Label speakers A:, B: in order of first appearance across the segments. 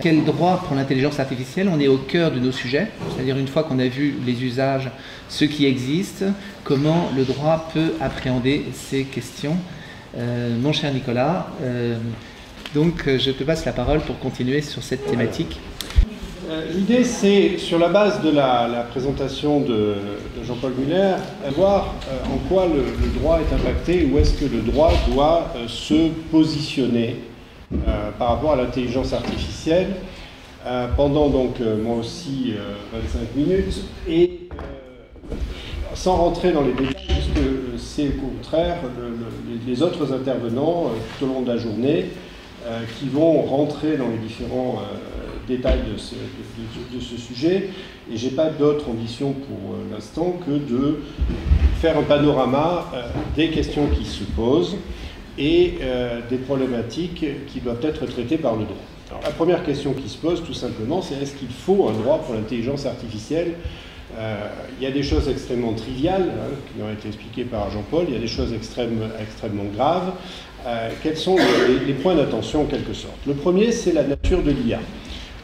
A: Quel droit pour l'intelligence artificielle? On est au cœur de nos sujets, c'est-à-dire une fois qu'on a vu les usages, ceux qui existent, comment le droit peut appréhender ces questions. Mon cher Nicolas, donc je te passe la parole pour continuer sur cette thématique.
B: L'idée, c'est, sur la base de la présentation de Jean-Paul Muller, voir en quoi le droit est impacté, où est-ce que le droit doit se positionner par rapport à l'intelligence artificielle pendant donc moi aussi 25 minutes et sans rentrer dans les détails puisque c'est au contraire les autres intervenants tout au long de la journée qui vont rentrer dans les différents détails de ce sujet, et j'ai pas d'autre ambition pour l'instant que de faire un panorama des questions qui se posent et des problématiques qui doivent être traitées par le droit. Alors, la première question qui se pose, tout simplement, c'est est-ce qu'il faut un droit pour l'intelligence artificielle? Il y a des choses extrêmement triviales, qui ont été expliquées par Jean-Paul, il y a des choses extrêmement graves. Quels sont les points d'attention en quelque sorte? Le premier, c'est la nature de l'IA.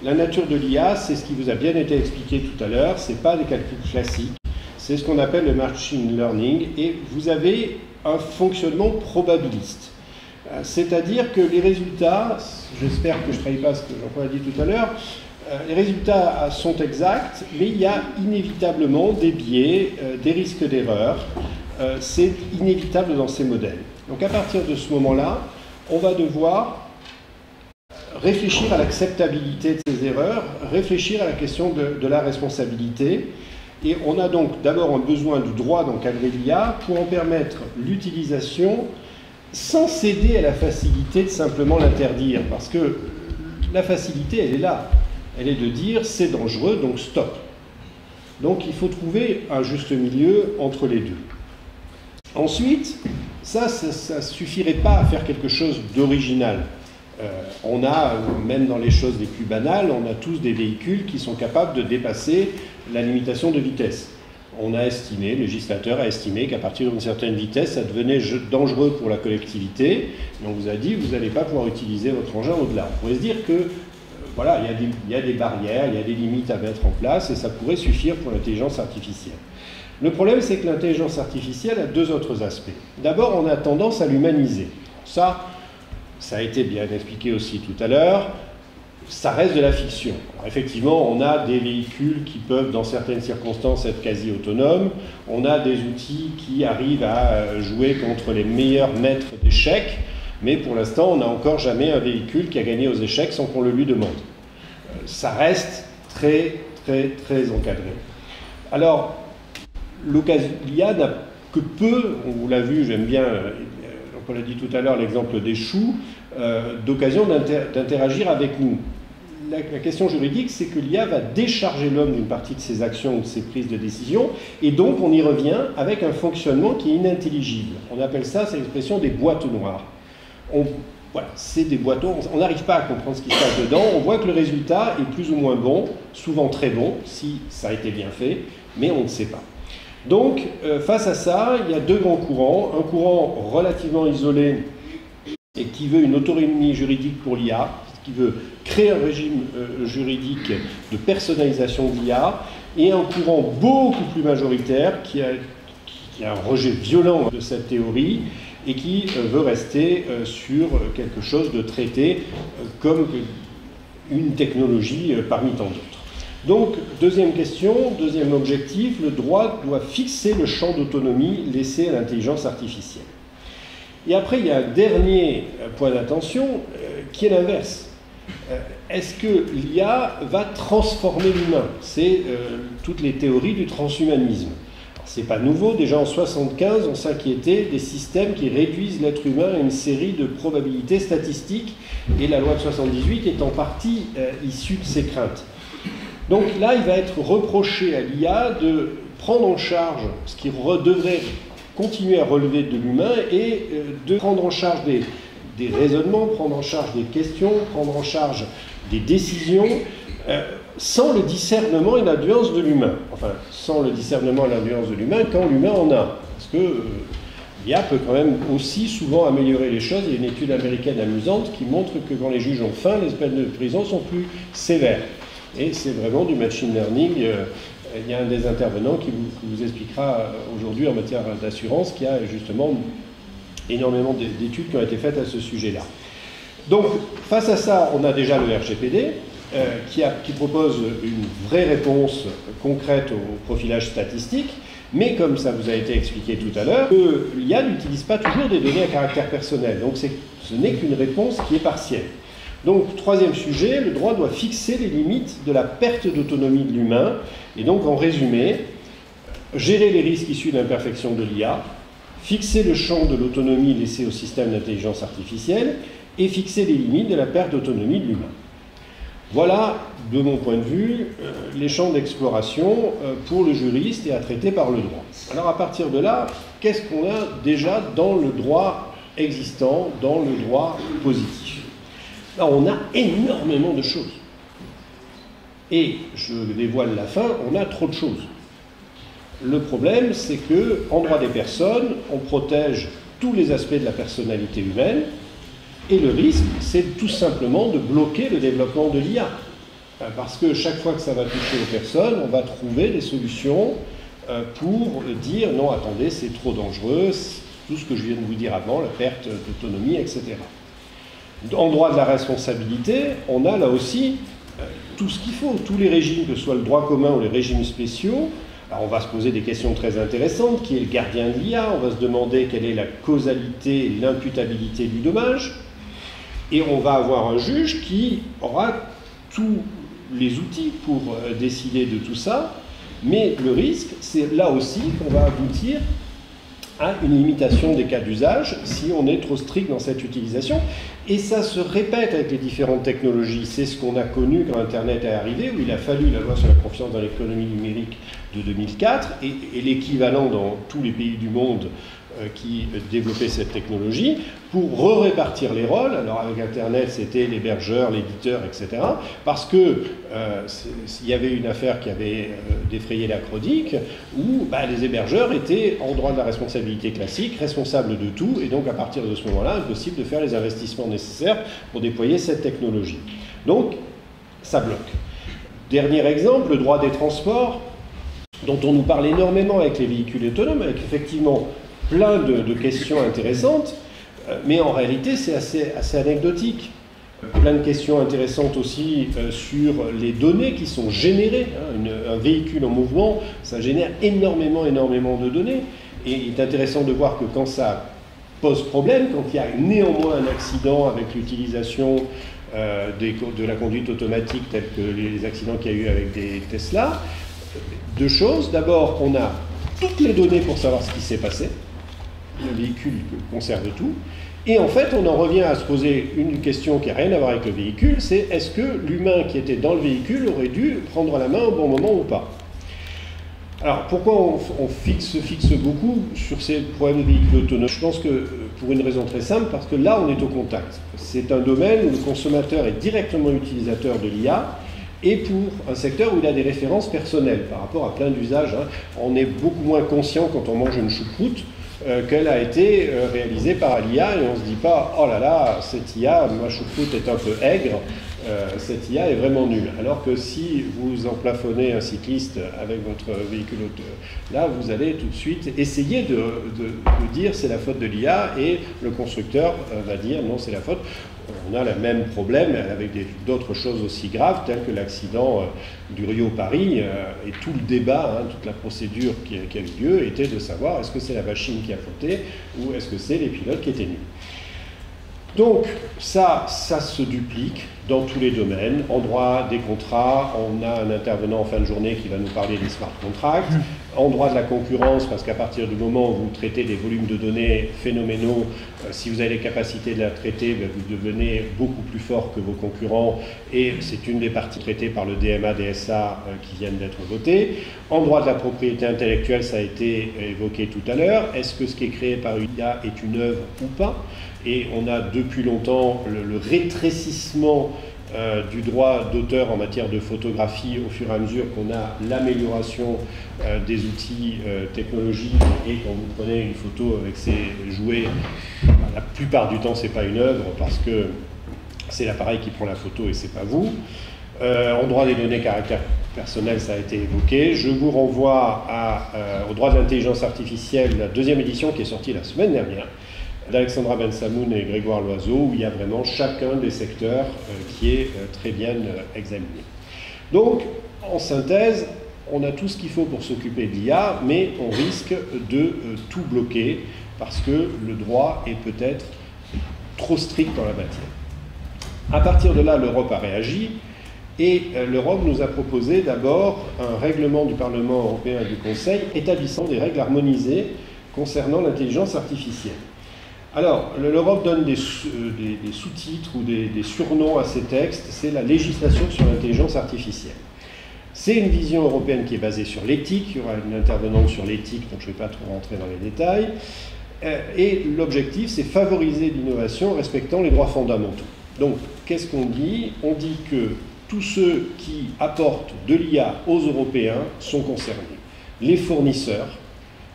B: La nature de l'IA, c'est ce qui vous a bien été expliqué tout à l'heure, ce n'est pas des calculs classiques, c'est ce qu'on appelle le machine learning, et vous avez un fonctionnement probabiliste. C'est-à-dire que les résultats, j'espère que je ne trahis pas ce que Jean-Paul a dit tout à l'heure, les résultats sont exacts, mais il y a inévitablement des biais, des risques d'erreur. C'est inévitable dans ces modèles. Donc à partir de ce moment-là, on va devoir réfléchir à l'acceptabilité de ces erreurs, réfléchir à la question de la responsabilité. Et on a donc d'abord un besoin du droit d'encadrer l'IA pour en permettre l'utilisation sans céder à la facilité de simplement l'interdire. Parce que la facilité, elle est là. Elle est de dire c'est dangereux, donc stop. Donc il faut trouver un juste milieu entre les deux. Ensuite, ça ne suffirait pas à faire quelque chose d'original. On a, même dans les choses les plus banales, on a tous des véhicules qui sont capables de dépasser la limitation de vitesse. On a estimé, le législateur a estimé qu'à partir d'une certaine vitesse, ça devenait dangereux pour la collectivité. Et on vous a dit, vous n'allez pas pouvoir utiliser votre engin au-delà. On pourrait se dire que, voilà, il y a des barrières, il y a des limites à mettre en place, et ça pourrait suffire pour l'intelligence artificielle. Le problème, c'est que l'intelligence artificielle a deux autres aspects. D'abord, on a tendance à l'humaniser. Ça a été bien expliqué aussi tout à l'heure, ça reste de la fiction. Alors effectivement, on a des véhicules qui peuvent, dans certaines circonstances, être quasi autonomes. On a des outils qui arrivent à jouer contre les meilleurs maîtres d'échecs, mais pour l'instant, on n'a encore jamais un véhicule qui a gagné aux échecs sans qu'on le lui demande. Ça reste très encadré. Alors, l'IA n'a que peu, on l'a vu, j'aime bien, on l'a dit tout à l'heure, l'exemple des choux, d'occasion d'interagir avec nous. La question juridique, c'est que l'IA va décharger l'homme d'une partie de ses actions ou de ses prises de décision, et donc on y revient avec un fonctionnement qui est inintelligible. On appelle ça, c'est l'expression des boîtes noires. Voilà, c'est des boîtes noires, on n'arrive pas à comprendre ce qui se passe dedans, on voit que le résultat est plus ou moins bon, souvent très bon, si ça a été bien fait, mais on ne sait pas. Donc, face à ça, il y a deux grands courants. Un courant relativement isolé et qui veut une autonomie juridique pour l'IA, qui veut créer un régime juridique de personnalisation de l'IA, et un courant beaucoup plus majoritaire qui a un rejet violent de cette théorie et qui veut rester sur quelque chose de traité comme une technologie parmi tant d'autres. Donc, deuxième question, deuxième objectif, le droit doit fixer le champ d'autonomie laissé à l'intelligence artificielle. Et après, il y a un dernier point d'attention qui est l'inverse. Est-ce que l'IA va transformer l'humain? C'est toutes les théories du transhumanisme. Ce n'est pas nouveau, déjà en 1975, on s'inquiétait des systèmes qui réduisent l'être humain à une série de probabilités statistiques, et la loi de 1978 est en partie issue de ces craintes. Donc là, il va être reproché à l'IA de prendre en charge ce qui devrait continuer à relever de l'humain et de prendre en charge des raisonnements, prendre en charge des questions, prendre en charge des décisions, sans le discernement et la nuance de l'humain. Enfin, sans le discernement et la nuance de l'humain, quand l'humain en a. Parce que l'IA peut quand même aussi souvent améliorer les choses. Il y a une étude américaine amusante qui montre que quand les juges ont faim, les peines de prison sont plus sévères. Et c'est vraiment du machine learning. Il y a un des intervenants qui vous expliquera aujourd'hui en matière d'assurance qu'il y a justement énormément d'études qui ont été faites à ce sujet-là. Donc, face à ça, on a déjà le RGPD qui propose une vraie réponse concrète au profilage statistique, mais comme ça vous a été expliqué tout à l'heure, l'IA n'utilise pas toujours des données à caractère personnel, donc ce n'est qu'une réponse qui est partielle. Donc, troisième sujet, le droit doit fixer les limites de la perte d'autonomie de l'humain, et donc en résumé, gérer les risques issus de l'imperfection de l'IA, fixer le champ de l'autonomie laissée au système d'intelligence artificielle, et fixer les limites de la perte d'autonomie de l'humain. Voilà, de mon point de vue, les champs d'exploration pour le juriste et à traiter par le droit. Alors à partir de là, qu'est-ce qu'on a déjà dans le droit existant, dans le droit positif? Là, on a énormément de choses. Et, je dévoile la fin, on a trop de choses. Le problème, c'est qu'en droit des personnes, on protège tous les aspects de la personnalité humaine, et le risque, c'est tout simplement de bloquer le développement de l'IA. Parce que chaque fois que ça va toucher aux personnes, on va trouver des solutions pour dire « non, attendez, c'est trop dangereux, tout ce que je viens de vous dire avant, la perte d'autonomie, etc. » En droit de la responsabilité, on a là aussi tout ce qu'il faut, tous les régimes, que ce soit le droit commun ou les régimes spéciaux. Alors on va se poser des questions très intéressantes, qui est le gardien de l'IA, on va se demander quelle est la causalité et l'imputabilité du dommage, et on va avoir un juge qui aura tous les outils pour décider de tout ça, mais le risque, c'est là aussi qu'on va aboutir à une limitation des cas d'usage si on est trop strict dans cette utilisation. Et ça se répète avec les différentes technologies. C'est ce qu'on a connu quand Internet est arrivé, où il a fallu la loi sur la confiance dans l'économie numérique de 2004, et l'équivalent dans tous les pays du monde qui développaient cette technologie, pour répartir les rôles. Alors avec Internet, c'était l'hébergeur, l'éditeur, etc. Parce que il y avait une affaire qui avait défrayé la chronique, où les hébergeurs étaient, en droit de la responsabilité classique, responsables de tout, et donc à partir de ce moment-là, impossible de faire les investissements nécessaires pour déployer cette technologie. Donc, ça bloque. Dernier exemple, le droit des transports, dont on nous parle énormément avec les véhicules autonomes, avec effectivement plein de questions intéressantes, mais en réalité c'est assez anecdotique. Plein de questions intéressantes aussi sur les données qui sont générées. Un véhicule en mouvement, ça génère énormément de données. Et il est intéressant de voir que quand ça pose problème, quand il y a néanmoins un accident avec l'utilisation de la conduite automatique, tels que les accidents qu'il y a eu avec des Tesla, deux choses. D'abord, on a toutes les données pour savoir ce qui s'est passé. Le véhicule conserve tout. Et en fait, on en revient à se poser une question qui n'a rien à voir avec le véhicule, c'est est-ce que l'humain qui était dans le véhicule aurait dû prendre la main au bon moment ou pas? Alors, pourquoi on se fixe beaucoup sur ces problèmes de véhicules autonomes? Je pense que pour une raison très simple, parce que là, on est au contact. C'est un domaine où le consommateur est directement utilisateur de l'IA, et pour un secteur où il a des références personnelles par rapport à plein d'usages. On est beaucoup moins conscient quand on mange une choucroute qu'elle a été réalisée par l'IA, et on ne se dit pas « oh là là, cette IA, ma choucroute est un peu aigre, cette IA est vraiment nulle ». Alors que si vous emplafonnez un cycliste avec votre véhicule auto, là vous allez tout de suite essayer de dire c'est la faute de l'IA, et le constructeur va dire non, c'est la faute. On a le même problème avec d'autres choses aussi graves, telles que l'accident du Rio-Paris, et tout le débat, toute la procédure qui a eu lieu, était de savoir est-ce que c'est la machine qui a fauté, ou est-ce que c'est les pilotes qui étaient nuls. Donc ça se duplique dans tous les domaines. En droit des contrats, on a un intervenant en fin de journée qui va nous parler des smart contracts. En droit de la concurrence, parce qu'à partir du moment où vous traitez des volumes de données phénoménaux, si vous avez les capacités de la traiter, vous devenez beaucoup plus fort que vos concurrents, et c'est une des parties traitées par le DMA, DSA qui viennent d'être votées. En droit de la propriété intellectuelle, ça a été évoqué tout à l'heure. Est-ce que ce qui est créé par une IA est une œuvre ou pas? Et on a depuis longtemps le rétrécissement du droit d'auteur en matière de photographie au fur et à mesure qu'on a l'amélioration des outils technologiques, et quand vous prenez une photo avec ses jouets, la plupart du temps c'est pas une œuvre parce que c'est l'appareil qui prend la photo et c'est pas vous. En droit des données caractère personnel, ça a été évoqué. Je vous renvoie au droit de l'intelligence artificielle, la deuxième édition qui est sortie la semaine dernière, d'Alexandra Bensamoun et Grégoire Loiseau, où il y a vraiment chacun des secteurs qui est très bien examiné. Donc, en synthèse, on a tout ce qu'il faut pour s'occuper de l'IA, mais on risque de tout bloquer parce que le droit est peut-être trop strict dans la matière. À partir de là, l'Europe a réagi, et l'Europe nous a proposé d'abord un règlement du Parlement européen et du Conseil établissant des règles harmonisées concernant l'intelligence artificielle. Alors, l'Europe donne des sous-titres ou des surnoms à ces textes, c'est la législation sur l'intelligence artificielle. C'est une vision européenne qui est basée sur l'éthique, il y aura une intervenante sur l'éthique, donc je ne vais pas trop rentrer dans les détails, et l'objectif c'est favoriser l'innovation en respectant les droits fondamentaux. Donc, qu'est-ce qu'on dit? On dit que tous ceux qui apportent de l'IA aux Européens sont concernés. Les fournisseurs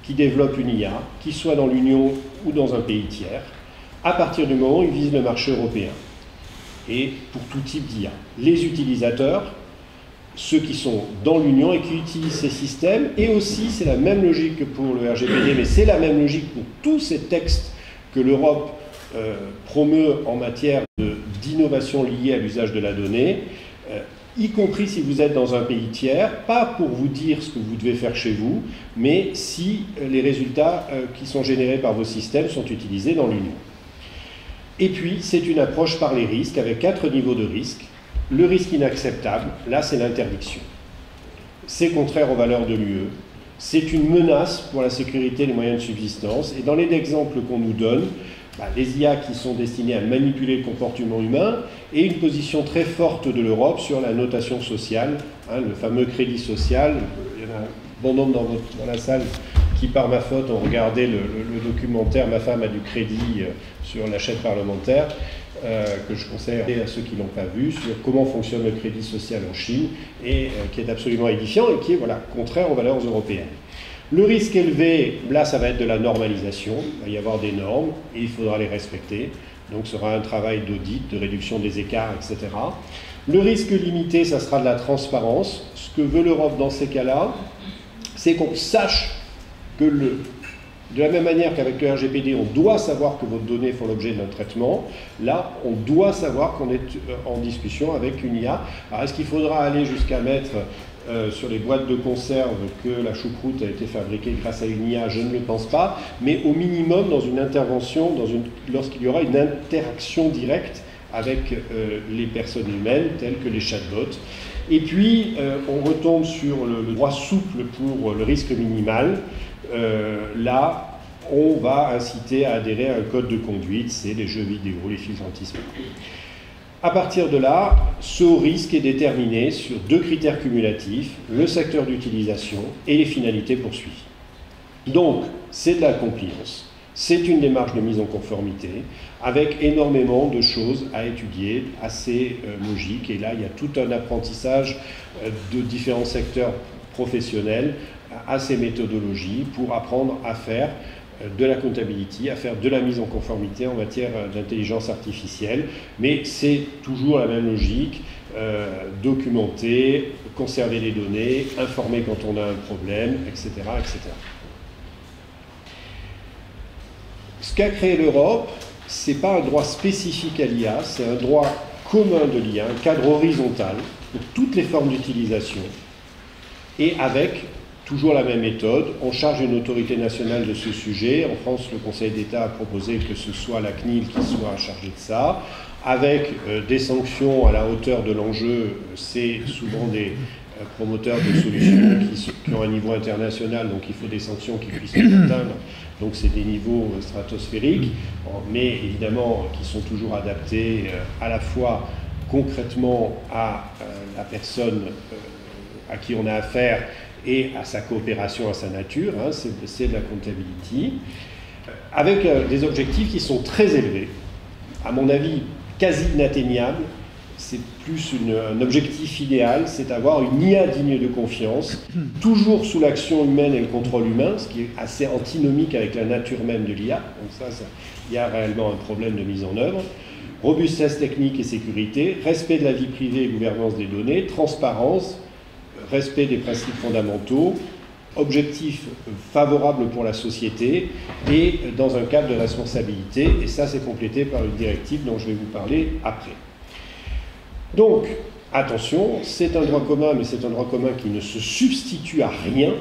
B: qui développent une IA, qu'ils soient dans l'Union ou dans un pays tiers, à partir du moment où ils visent le marché européen. Et pour tout type d'IA. Les utilisateurs, ceux qui sont dans l'Union et qui utilisent ces systèmes, et aussi, c'est la même logique que pour le RGPD, mais c'est la même logique pour tous ces textes que l'Europe promeut en matière d'innovation liée à l'usage de la donnée, y compris si vous êtes dans un pays tiers, pas pour vous dire ce que vous devez faire chez vous, mais si les résultats qui sont générés par vos systèmes sont utilisés dans l'Union. Et puis, c'est une approche par les risques, avec 4 niveaux de risque. Le risque inacceptable, là, c'est l'interdiction. C'est contraire aux valeurs de l'UE. C'est une menace pour la sécurité et les moyens de subsistance. Et dans les exemples qu'on nous donne, les IA qui sont destinées à manipuler le comportement humain et une position très forte de l'Europe sur la notation sociale, le fameux crédit social. Il y en a un bon nombre dans la salle qui, par ma faute, ont regardé le documentaire « Ma femme a du crédit » sur la chaîne parlementaire, que je conseille à ceux qui ne l'ont pas vu, sur comment fonctionne le crédit social en Chine, et qui est absolument édifiant et qui est contraire aux valeurs européennes. Le risque élevé, là, ça va être de la normalisation. Il va y avoir des normes et il faudra les respecter. Donc, ce sera un travail d'audit, de réduction des écarts, etc. Le risque limité, ça sera de la transparence. Ce que veut l'Europe dans ces cas-là, c'est qu'on sache que de la même manière qu'avec le RGPD, on doit savoir que vos données font l'objet d'un traitement. Là, on doit savoir qu'on est en discussion avec une IA. Alors, est-ce qu'il faudra aller jusqu'à mettre sur les boîtes de conserve que la choucroute a été fabriquée grâce à une IA? Je ne le pense pas, mais au minimum dans une intervention, lorsqu'il y aura une interaction directe avec les personnes humaines, telles que les chatbots. Et puis, on retombe sur le droit souple pour le risque minimal. Là, on va inciter à adhérer à un code de conduite, c'est les jeux vidéo, les filtres anti-spam. À partir de là, ce risque est déterminé sur 2 critères cumulatifs, le secteur d'utilisation et les finalités poursuivies. Donc, c'est de la compliance, c'est une démarche de mise en conformité, avec énormément de choses à étudier, assez logiques, et là, il y a tout un apprentissage de différents secteurs professionnels à ces méthodologies pour apprendre à faire de la comptabilité, à faire de la mise en conformité en matière d'intelligence artificielle, mais c'est toujours la même logique, documenter, conserver les données, informer quand on a un problème, etc., etc. Ce qu'a créé l'Europe, ce n'est pas un droit spécifique à l'IA, c'est un droit commun de l'IA, un cadre horizontal pour toutes les formes d'utilisation, et avec toujours la même méthode, on charge une autorité nationale de ce sujet. En France, le Conseil d'État a proposé que ce soit la CNIL qui soit chargée de ça, avec des sanctions à la hauteur de l'enjeu. C'est souvent des promoteurs de solutions qui ont un niveau international, donc il faut des sanctions qui puissent les atteindre. Donc c'est des niveaux stratosphériques, mais évidemment qui sont toujours adaptés à la fois concrètement à la personne à qui on a affaire et à sa coopération, à sa nature, c'est de la comptabilité, avec des objectifs qui sont très élevés, à mon avis quasi inatteignables, c'est plus un objectif idéal, c'est d'avoir une IA digne de confiance, toujours sous l'action humaine et le contrôle humain, ce qui est assez antinomique avec la nature même de l'IA. Donc ça, il y a réellement un problème de mise en œuvre. Robustesse technique et sécurité, respect de la vie privée et gouvernance des données, transparence, respect des principes fondamentaux, objectifs favorables pour la société et dans un cadre de responsabilité. Et ça, c'est complété par une directive dont je vais vous parler après. Donc, attention, c'est un droit commun, mais c'est un droit commun qui ne se substitue à rien.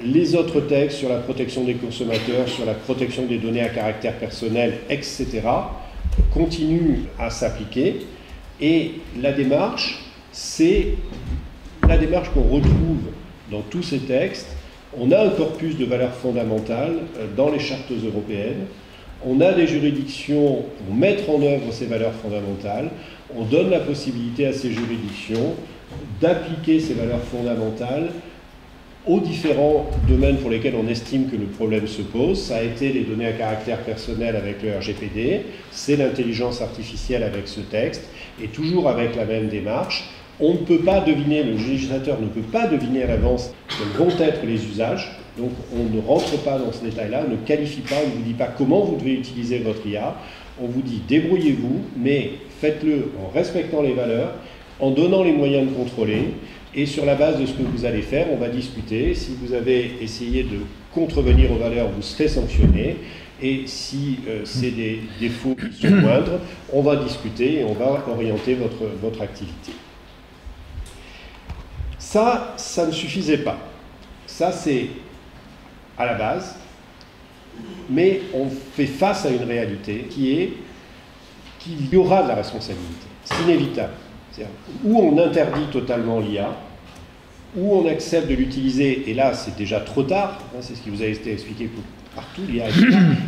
B: Les autres textes sur la protection des consommateurs, sur la protection des données à caractère personnel, etc., continuent à s'appliquer. Et la démarche, c'est la démarche qu'on retrouve dans tous ces textes. On a un corpus de valeurs fondamentales dans les chartes européennes. On a des juridictions pour mettre en œuvre ces valeurs fondamentales. On donne la possibilité à ces juridictions d'appliquer ces valeurs fondamentales aux différents domaines pour lesquels on estime que le problème se pose. Ça a été les données à caractère personnel avec le RGPD, c'est l'intelligence artificielle avec ce texte, et toujours avec la même démarche. On ne peut pas deviner, le législateur ne peut pas deviner à l'avance quels vont être les usages, donc on ne rentre pas dans ce détail-là, on ne qualifie pas, on ne vous dit pas comment vous devez utiliser votre IA, on vous dit débrouillez-vous, mais faites-le en respectant les valeurs, en donnant les moyens de contrôler, et sur la base de ce que vous allez faire, on va discuter. Si vous avez essayé de contrevenir aux valeurs, vous serez sanctionné, et si c'est des défauts qui sont moindres, on va discuter et on va orienter votre activité. Ça ne suffisait pas. Ça, c'est à la base, mais on fait face à une réalité qui est qu'il y aura de la responsabilité. C'est inévitable. C'est-à-dire, ou on interdit totalement l'IA, ou on accepte de l'utiliser, et là, c'est déjà trop tard, hein, c'est ce qui vous a été expliqué partout, l'IA,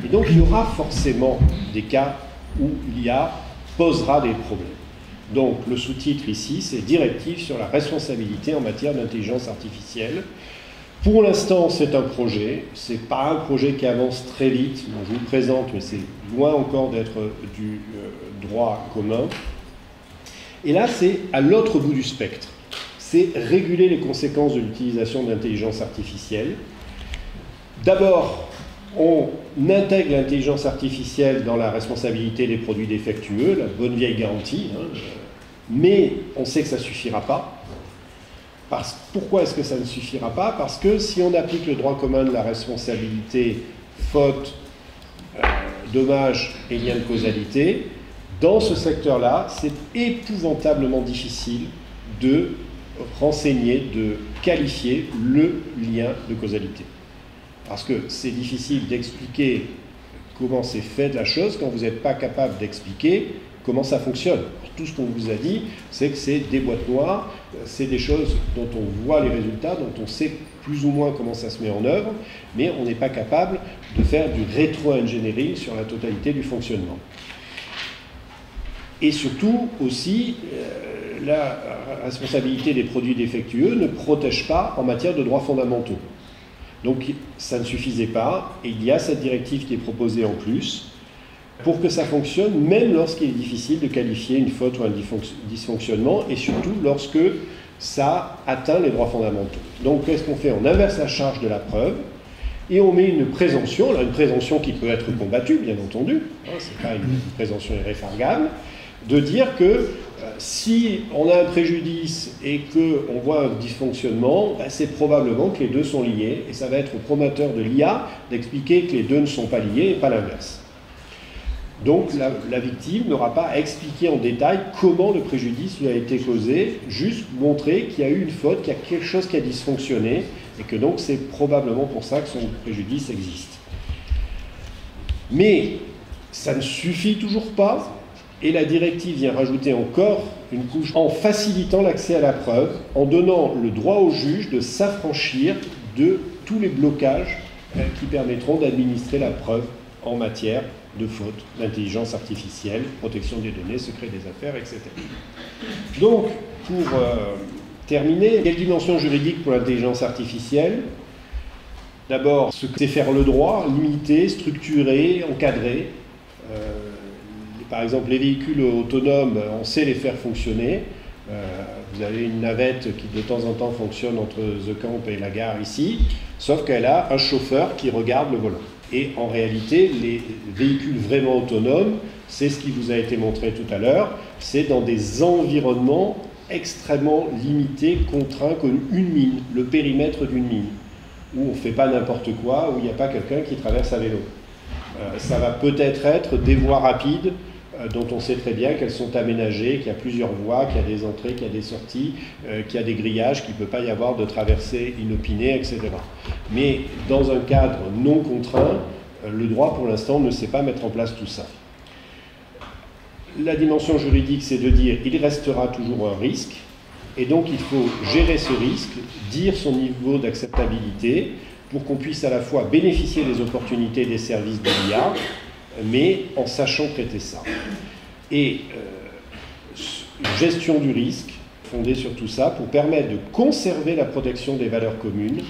B: et donc il y aura forcément des cas où l'IA posera des problèmes. Donc le sous-titre ici, c'est « Directive sur la responsabilité en matière d'intelligence artificielle ». Pour l'instant, c'est un projet. Ce n'est pas un projet qui avance très vite. Bon, je vous le présente, mais c'est loin encore d'être du droit commun. Et là, c'est à l'autre bout du spectre. C'est réguler les conséquences de l'utilisation de l'intelligence artificielle. D'abord, on intègre l'intelligence artificielle dans la responsabilité des produits défectueux, la bonne vieille garantie, hein, mais on sait que ça ne suffira pas. Pourquoi est-ce que ça ne suffira pas? Parce que si on applique le droit commun de la responsabilité, faute, dommage et lien de causalité, dans ce secteur-là, c'est épouvantablement difficile de renseigner, de qualifier le lien de causalité. Parce que c'est difficile d'expliquer comment c'est fait de la chose quand vous n'êtes pas capable d'expliquer comment ça fonctionne. Tout ce qu'on vous a dit, c'est que c'est des boîtes noires, c'est des choses dont on voit les résultats, dont on sait plus ou moins comment ça se met en œuvre, mais on n'est pas capable de faire du rétro-engineering sur la totalité du fonctionnement. Et surtout aussi, la responsabilité des produits défectueux ne protège pas en matière de droits fondamentaux. Donc ça ne suffisait pas, et il y a cette directive qui est proposée en plus, pour que ça fonctionne, même lorsqu'il est difficile de qualifier une faute ou un dysfonctionnement, et surtout lorsque ça atteint les droits fondamentaux. Donc qu'est-ce qu'on fait? On inverse la charge de la preuve, et on met une présomption, là, une présomption qui peut être combattue, bien entendu, hein, ce n'est pas une présomption irréfragable, de dire que si on a un préjudice et qu'on voit un dysfonctionnement, ben, c'est probablement que les deux sont liés, et ça va être au promoteur de l'IA d'expliquer que les deux ne sont pas liés et pas l'inverse. Donc la victime n'aura pas à expliquer en détail comment le préjudice lui a été causé, juste montrer qu'il y a eu une faute, qu'il y a quelque chose qui a dysfonctionné, et que donc c'est probablement pour ça que son préjudice existe. Mais ça ne suffit toujours pas, et la directive vient rajouter encore une couche en facilitant l'accès à la preuve, en donnant le droit au juge de s'affranchir de tous les blocages qui permettront d'administrer la preuve en matière de faute, d'intelligence artificielle, protection des données, secret des affaires, etc. Donc, pour terminer, quelle dimension juridique pour l'intelligence artificielle? D'abord, ce que c'est faire le droit, limiter, structurer, encadrer. par exemple, les véhicules autonomes, on sait les faire fonctionner. Vous avez une navette qui de temps en temps fonctionne entre The Camp et la gare ici, sauf qu'elle a un chauffeur qui regarde le volant. Et en réalité, les véhicules vraiment autonomes, c'est ce qui vous a été montré tout à l'heure, c'est dans des environnements extrêmement limités, contraints comme une mine, le périmètre d'une mine, où on ne fait pas n'importe quoi, où il n'y a pas quelqu'un qui traverse à vélo. Ça va peut-être être des voies rapides, dont on sait très bien qu'elles sont aménagées, qu'il y a plusieurs voies, qu'il y a des entrées, qu'il y a des sorties, qu'il y a des grillages, qu'il ne peut pas y avoir de traversée inopinée, etc. Mais dans un cadre non contraint, le droit pour l'instant ne sait pas mettre en place tout ça. La dimension juridique, c'est de dire qu'il restera toujours un risque, et donc il faut gérer ce risque, dire son niveau d'acceptabilité, pour qu'on puisse à la fois bénéficier des opportunités des services de l'IA, mais en sachant traiter ça. Et gestion du risque, fondée sur tout ça, pour permettre de conserver la protection des valeurs communes,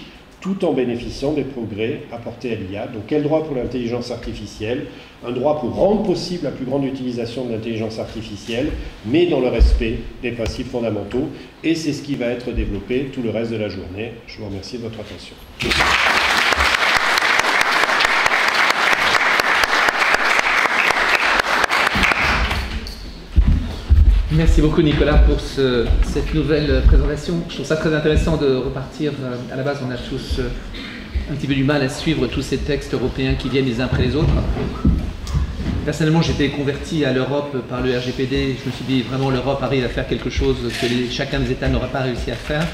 B: tout en bénéficiant des progrès apportés à l'IA. Donc quel droit pour l'intelligence artificielle? Un droit pour rendre possible la plus grande utilisation de l'intelligence artificielle, mais dans le respect des principes fondamentaux. Et c'est ce qui va être développé tout le reste de la journée. Je vous remercie de votre attention.
A: Merci beaucoup Nicolas pour cette nouvelle présentation. Je trouve ça très intéressant de repartir. À la base, on a tous un petit peu du mal à suivre tous ces textes européens qui viennent les uns après les autres. Personnellement, j'étais converti à l'Europe par le RGPD. Je me suis dit, vraiment, l'Europe arrive à faire quelque chose que chacun des États n'aurait pas réussi à faire.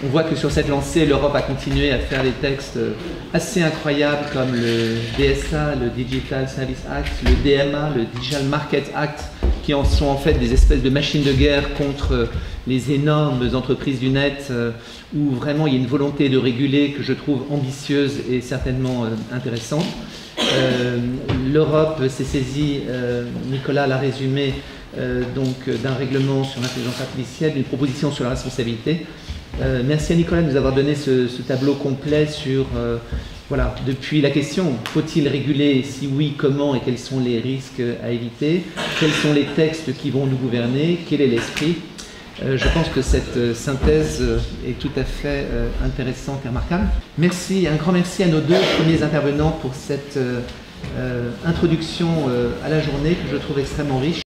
A: On voit que sur cette lancée, l'Europe a continué à faire des textes assez incroyables comme le DSA, le Digital Service Act, le DMA, le Digital Market Act, qui en sont en fait des espèces de machines de guerre contre les énormes entreprises du net, où vraiment il y a une volonté de réguler que je trouve ambitieuse et certainement intéressante. L'Europe s'est saisie, Nicolas l'a résumé, donc d'un règlement sur l'intelligence artificielle, d'une proposition sur la responsabilité. Merci à Nicolas de nous avoir donné ce tableau complet sur, voilà, depuis la question, faut-il réguler, si oui, comment et quels sont les risques à éviter, quels sont les textes qui vont nous gouverner, quel est l'esprit. Je pense que cette synthèse est tout à fait intéressante et remarquable. Merci, un grand merci à nos deux premiers intervenants pour cette introduction à la journée que je trouve extrêmement riche.